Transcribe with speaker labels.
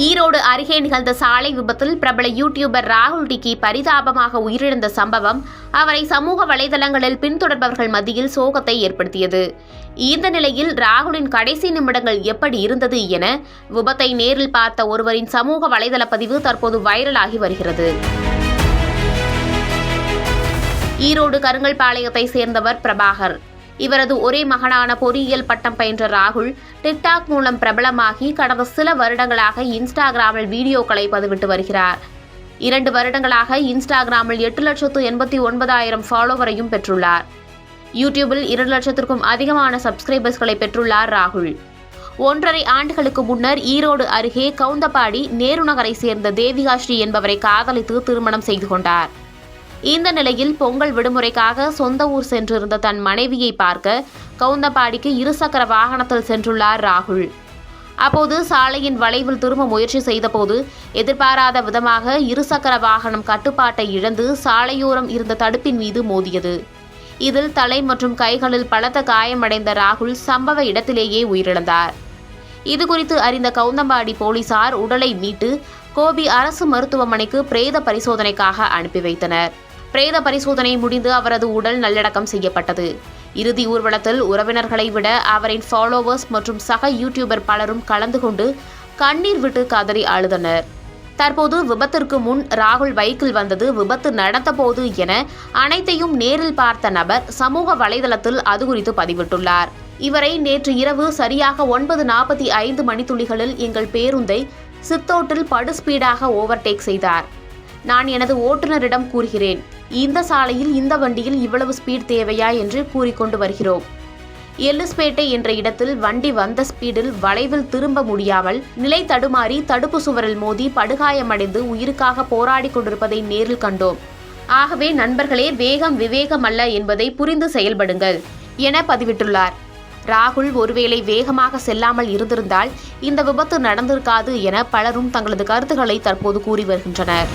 Speaker 1: ஈரோடு அருகே நிகழ்ந்த சாலை விபத்தில் பிரபல யூடியூபர் ராகுல் டிக்கி பரிதாபமாக உயிரிழந்த சம்பவம் அவரை சமூக வலைதளங்களில் பின்தொடர்பவர்கள் மத்தியில் சோகத்தை ஏற்படுத்தியது. இந்த நிலையில் ராகுலின் கடைசி நிமிடங்கள் எப்படி இருந்தது என விபத்தை நேரில் பார்த்த ஒருவரின் சமூக வலைதள பதிவு தற்போது வைரலாகி வருகிறது. ஈரோடு கருங்கல்பாளையத்தை சேர்ந்தவர் பிரபாகர். இவரது ஒரே மகனான பொறியியல் பட்டம் பயின்ற ராகுல் டிக்டாக் மூலம் பிரபலமாகி கடந்த சில வருடங்களாக இன்ஸ்டாகிராமில் வீடியோக்களை பதிவிட்டு வருகிறார். 2 வருடங்களாக இன்ஸ்டாகிராமில் 8,89,000 ஃபாலோவரையும் பெற்றுள்ளார். யூடியூபில் 2 லட்சத்திற்கும் அதிகமான சப்ஸ்கிரைபர்ஸ்களை பெற்றுள்ளார் ராகுல். 1.5 ஆண்டுகளுக்கு முன்னர் ஈரோடு அருகே கவுந்தபாடி நேரு நகரை சேர்ந்த தேவிகா ஸ்ரீ என்பவரை காதலித்து திருமணம் செய்து கொண்டார். இந்த நிலையில் பொங்கல் விடுமுறைக்காக சொந்த ஊர் சென்றிருந்த தன் மனைவியை பார்க்க கவுந்தபாடிக்கு இருசக்கர வாகனத்தில் சென்றுள்ளார் ராகுல். அப்போது சாலையின் வளைவில் திரும்ப முயற்சி செய்தபோது எதிர்பாராத விதமாக இருசக்கர வாகனம் கட்டுப்பாட்டை இழந்து சாலையோரம் இருந்த தடுப்பின் மீது மோதியது. இதில் தலை மற்றும் கைகளில் பலத்த காயமடைந்த ராகுல் சம்பவ இடத்திலேயே உயிரிழந்தார். இதுகுறித்து அறிந்த கவுந்தபாடி போலீசார் உடலை மீட்டு கோபி அரசு மருத்துவமனைக்கு பிரேத பரிசோதனைக்காக அனுப்பி வைத்தனர். பிரேத பரிசோதனை முடிந்து அவரது உடல் நல்லடக்கம் செய்யப்பட்டது. இறுதி ஊர்வலத்தில் உறவினர்களை விட அவரின் ஃபாலோவர்ஸ் மற்றும் சக யூடியூபர் பலரும் கலந்து கொண்டு கண்ணீர் விட்டு கதறி அழுதனர். தற்போது விபத்திற்கு முன் ராகுல் பைக்கில் வந்தது விபத்து நடந்தபோது என அனைத்தையும் நேரில் பார்த்த நபர் சமூக வலைதளத்தில் அது குறித்து பதிவிட்டுள்ளார். இவரை நேற்று இரவு சரியாக 9:45 மணித்துளிகளில் எங்கள் பேருந்தை சித்தோட்டில் படு ஸ்பீடாக ஓவர்டேக் செய்தார். நான் எனது ஓட்டுநரிடம் கூறுகிறேன், இந்த சாலையில் இந்த வண்டியில் இவ்வளவு ஸ்பீட் தேவையா என்று கூறிக்கொண்டு வருகிறோம். எல்லுஸ்பேட்டை என்ற இடத்தில் வண்டி வந்த ஸ்பீடில் வளைவில் திரும்ப முடியாமல் நிலை தடுமாறி தடுப்பு சுவரில் மோதி படுகாயமடைந்து உயிருக்காக போராடி கொண்டிருப்பதை நேரில் கண்டோம். ஆகவே நண்பர்களே, வேகம் விவேகம் அல்ல என்பதை புரிந்து செயல்படுங்கள் என பதிவிட்டுள்ளார். ராகுல் ஒருவேளை வேகமாக செல்லாமல் இருந்திருந்தால் இந்த விபத்து நடந்திருக்காது என பலரும் தங்களது கருத்துக்களை தற்போது கூறி வருகின்றனர்.